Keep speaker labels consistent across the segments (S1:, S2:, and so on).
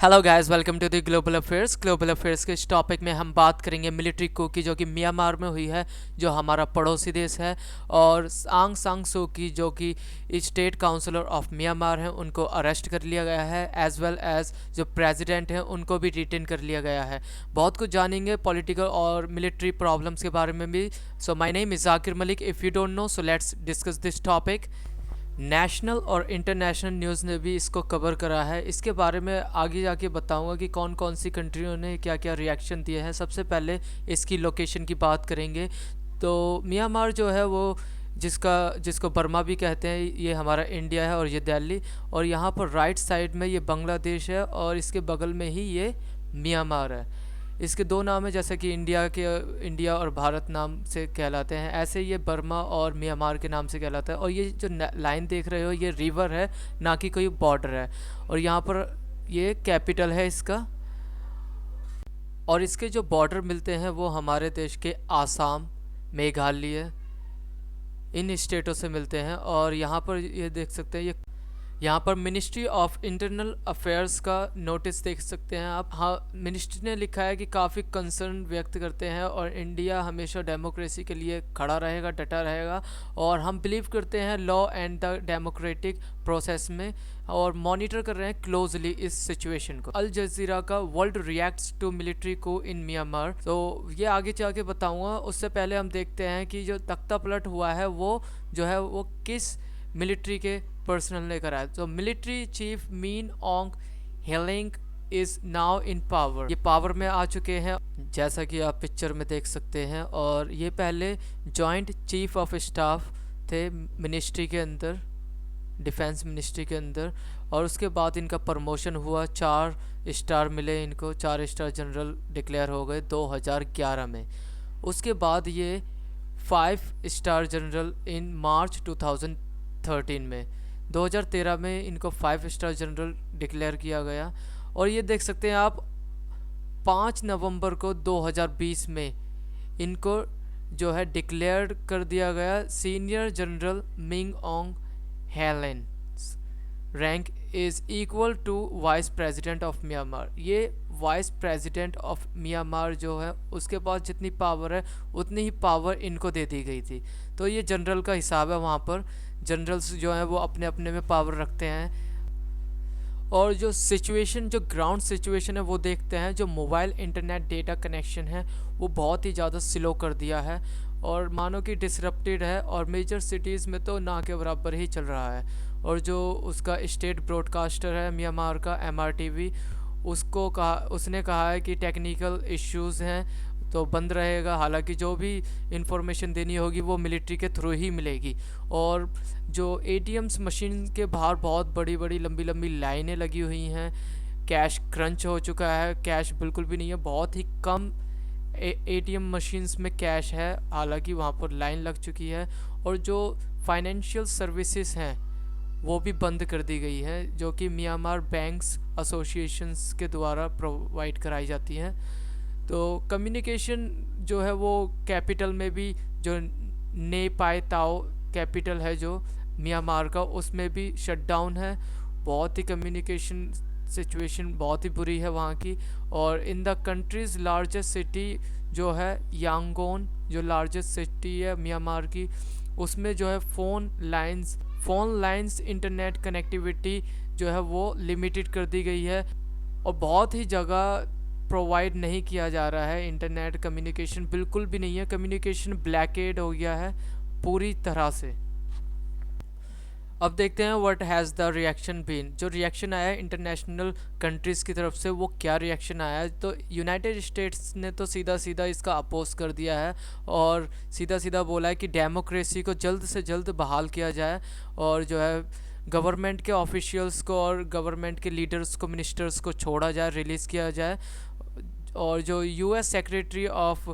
S1: Hello guys, welcome to the global affairs के इस topic में हम बात करेंगे मिलिट्री coup की, जो कि म्यांमार में हुई है, जो हमारा पड़ोसी देश है। और आंग सांग सू की, जो कि स्टेट काउंसलर ऑफ म्यांमार हैं, उनको अरेस्ट कर लिया गया है। एज वेल एज जो प्रेसिडेंट हैं उनको भी डिटेन कर लिया गया है। बहुत कुछ जानेंगे पॉलिटिकल और मिलिट्री प्रॉब्लम्स के बारे में भी। So my name is Zakir Malik. If you don't know, so let's discuss this topic. National और इंटरनेशनल न्यूज़ ने भी इसको कवर करा है। इसके बारे में आगे जाके बताऊंगा कि कौन कौन सी कंट्रियों ने क्या क्या रिएक्शन दिए हैं। सबसे पहले इसकी लोकेशन की बात करेंगे। तो म्यांमार जो है वो जिसको बर्मा भी कहते हैं, ये हमारा इंडिया है और ये दिल्ली। और यहाँ पर राइट साइड में ये बांग्लादेश है और इसके बगल में ही ये म्यांमार है। इसके दो नाम है, जैसे कि इंडिया और भारत नाम से कहलाते हैं, ऐसे ये बर्मा और म्यांमार के नाम से कहलाता है। और ये जो लाइन देख रहे हो, ये रिवर है, ना कि कोई बॉर्डर है। और यहाँ पर ये कैपिटल है इसका। और इसके जो बॉर्डर मिलते हैं वो हमारे देश के आसाम, मेघालय, इन स्टेटों से मिलते हैं। और यहाँ पर ये देख सकते हैं, ये यहाँ पर मिनिस्ट्री ऑफ इंटरनल अफेयर्स का नोटिस देख सकते हैं आप। हाँ, मिनिस्ट्री ने लिखा है कि काफ़ी कंसर्न व्यक्त करते हैं और इंडिया हमेशा डेमोक्रेसी के लिए खड़ा रहेगा, डटा रहेगा। और हम बिलीव करते हैं law and the democratic process में, और मॉनिटर कर रहे हैं क्लोजली इस सिचुएशन को। अल जजीरा का वर्ल्ड रिएक्ट्स टू मिलिट्री को इन म्यांमार, तो ये आगे जाके बताऊंगा। उससे पहले हम देखते हैं कि जो तख्ता पलट हुआ है वो जो है वो किस मिलिट्री के पर्सनल ने करा है। तो military chief Min Aung Hlaing is now in power, ये पावर में आ चुके हैं, जैसा कि आप पिक्चर में देख सकते हैं। और ये पहले जॉइंट चीफ ऑफ स्टाफ थे मिनिस्ट्री के अंदर, डिफेंस मिनिस्ट्री के अंदर। और उसके बाद इनका प्रमोशन हुआ, 4 स्टार मिले इनको, 4 स्टार जनरल डिक्लेयर हो गए 2011 में। उसके बाद ये 5 स्टार जनरल इन मार्च 2013 में। 2013 में इनको 5 स्टार जनरल डिक्लेयर किया गया। और ये देख सकते हैं आप, 5 नवंबर को 2020 में इनको जो है डिक्लेयर कर दिया गया senior general Min Aung Hlaing. Rank is equal to vice president of Myanmar. ये वाइस प्रेसिडेंट ऑफ म्यांमार जो है, उसके पास जितनी पावर है उतनी ही पावर इनको दे दी गई थी। तो ये जनरल का हिसाब है, वहाँ पर जनरल्स जो हैं वो अपने अपने में पावर रखते हैं। और जो सिचुएशन, जो ग्राउंड सिचुएशन है वो देखते हैं। जो मोबाइल इंटरनेट डेटा कनेक्शन है वो बहुत ही ज़्यादा स्लो कर दिया है और मानो कि डिसरप्टेड है, और मेजर सिटीज़ में तो ना के बराबर ही चल रहा है। और जो उसका स्टेट ब्रॉडकास्टर है म्यांमार का, MRTV, उसने कहा है कि टेक्निकल इश्यूज़ हैं तो बंद रहेगा। हालांकि जो भी इंफॉर्मेशन देनी होगी वो मिलिट्री के थ्रू ही मिलेगी। और जो ATMs मशीन के बाहर बहुत बड़ी बड़ी लंबी लंबी लाइनें लगी हुई हैं। कैश क्रंच हो चुका है, कैश बिल्कुल भी नहीं है, बहुत ही कम ATM मशीन्स में कैश है, हालांकि वहाँ पर लाइन लग चुकी है। और जो फाइनेंशियल सर्विसेज हैं वो भी बंद कर दी गई है, जो कि म्यांमार बैंक्स एसोसिएशंस के द्वारा प्रोवाइड कराई जाती हैं। तो कम्युनिकेशन जो है वो कैपिटल में भी, जो ने पाए ताओ कैपिटल है जो म्यांमार का, उसमें भी शट डाउन है। बहुत ही कम्युनिकेशन सिचुएशन बहुत ही बुरी है वहाँ की। और in the countries largest city जो है यांगोन, जो लार्जेस्ट सिटी है म्यांमार की, उसमें जो है फ़ोन लाइंस इंटरनेट कनेक्टिविटी जो है वो लिमिटेड कर दी गई है। और बहुत ही जगह प्रोवाइड नहीं किया जा रहा है इंटरनेट कम्युनिकेशन, बिल्कुल भी नहीं है। कम्युनिकेशन ब्लैकेड हो गया है पूरी तरह से। अब देखते हैं what has the reaction been, जो रिएक्शन आया है इंटरनेशनल कंट्रीज़ की तरफ से, वो क्या रिएक्शन आया है। तो यूनाइटेड स्टेट्स ने तो सीधा सीधा इसका अपोज कर दिया है और सीधा सीधा बोला है कि डेमोक्रेसी को जल्द से जल्द बहाल किया जाए, और जो है गवर्नमेंट के ऑफिशियल्स को और गवर्नमेंट के लीडर्स को, मिनिस्टर्स को छोड़ा जाए, रिलीज़ किया जाए। और जो US सेक्रेटरी ऑफ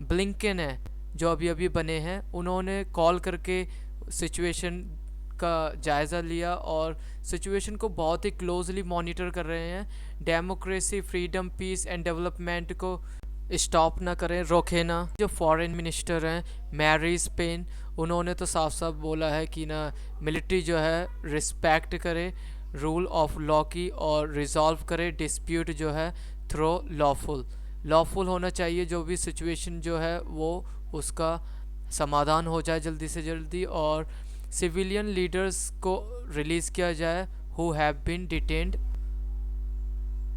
S1: ब्लिंकन है, जो अभी अभी बने हैं, उन्होंने कॉल करके सिचुएशन का जायज़ा लिया और सिचुएशन को बहुत ही क्लोजली मॉनिटर कर रहे हैं। Democracy, freedom, peace and development को स्टॉप ना करें, रोके ना। जो फॉरेन मिनिस्टर हैं मैरी स्पेन, उन्होंने तो साफ साफ बोला है कि ना मिलिट्री जो है रिस्पेक्ट करे रूल ऑफ लॉ की और रिजॉल्व करे डिस्प्यूट जो है थ्रो लॉफुल होना चाहिए। जो भी सिचुएशन जो है वो उसका समाधान हो जाए जल्दी से जल्दी, और सिविलियन लीडर्स को रिलीज़ किया जाए who have been detained.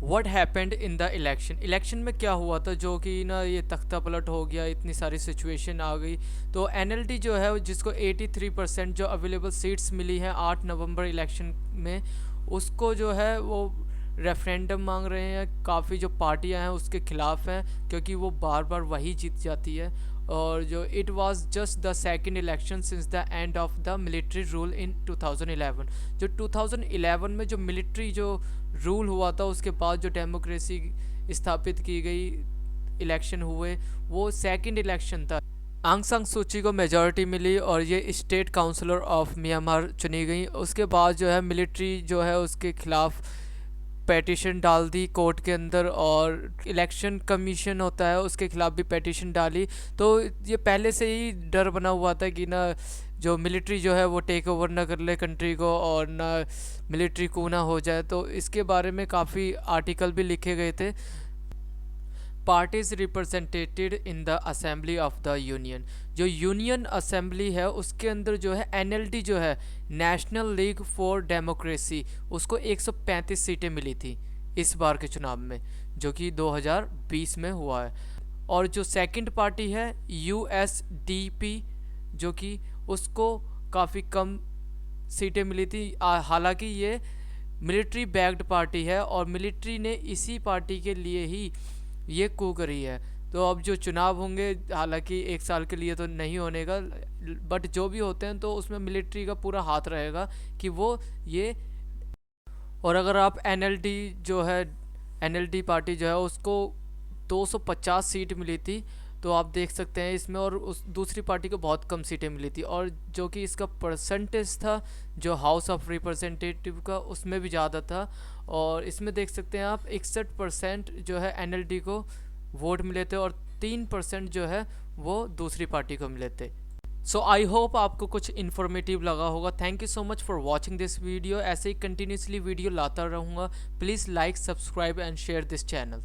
S1: What happened in the election में क्या हुआ था जो कि ना ये तख्ता पलट हो गया, इतनी सारी सिचुएशन आ गई। तो एनएलडी जो है जिसको 83% जो अवेलेबल सीट्स मिली हैं 8 नवंबर इलेक्शन में, उसको जो है वो रेफरेंडम मांग रहे हैं। काफ़ी जो पार्टियां हैं उसके खिलाफ हैं क्योंकि वो बार बार वही जीत जाती है। और जो it was just the second election since the end of the military rule in 2011। जो 2011 में जो मिलिट्री जो रूल हुआ था उसके बाद जो डेमोक्रेसी स्थापित की गई, इलेक्शन हुए, वो सेकंड इलेक्शन था। आंग सान सूची को मेजॉरिटी मिली और ये स्टेट काउंसलर ऑफ म्यांमार चुनी गई। उसके बाद जो है मिलिट्री जो है उसके खिलाफ पेटिशन डाल दी कोर्ट के अंदर, और इलेक्शन कमीशन होता है उसके खिलाफ भी पेटिशन डाली। तो ये पहले से ही डर बना हुआ था कि ना जो मिलिट्री जो है वो टेक ओवर ना कर ले कंट्री को और ना मिलिट्री को ना हो जाए। तो इसके बारे में काफ़ी आर्टिकल भी लिखे गए थे। Parties represented in the assembly of the union, जो यूनियन असेंबली है उसके अंदर जो है एनएलडी जो है नेशनल लीग फॉर डेमोक्रेसी, उसको 135 सीटें मिली थी इस बार के चुनाव में जो कि 2020 में हुआ है। और जो सेकंड पार्टी है यूएसडीपी, जो कि उसको काफ़ी कम सीटें मिली थी। हालांकि ये मिलिट्री बैक्ड पार्टी है और मिलिट्री ने इसी पार्टी के लिए ही ये कू करी है। तो अब जो चुनाव होंगे, हालांकि 1 साल के लिए तो नहीं होने का, बट जो भी होते हैं तो उसमें मिलिट्री का पूरा हाथ रहेगा कि वो ये। और अगर आप एनएलडी जो है, एनएलडी पार्टी जो है उसको 250 सीट मिली थी, तो आप देख सकते हैं इसमें, और उस दूसरी पार्टी को बहुत कम सीटें मिली थी। और जो कि इसका परसेंटेज था जो हाउस ऑफ रिप्रेजेंटेटिव का उसमें भी ज़्यादा था। और इसमें देख सकते हैं आप 61% जो है एनएलडी को वोट मिले थे और 3% जो है वो दूसरी पार्टी को मिले थे। सो आई होप आपको कुछ इन्फॉर्मेटिव लगा होगा। Thank you so much for watching this video. ऐसे ही कंटिन्यूसली वीडियो लाता रहूँगा। Please like, subscribe and share this channel.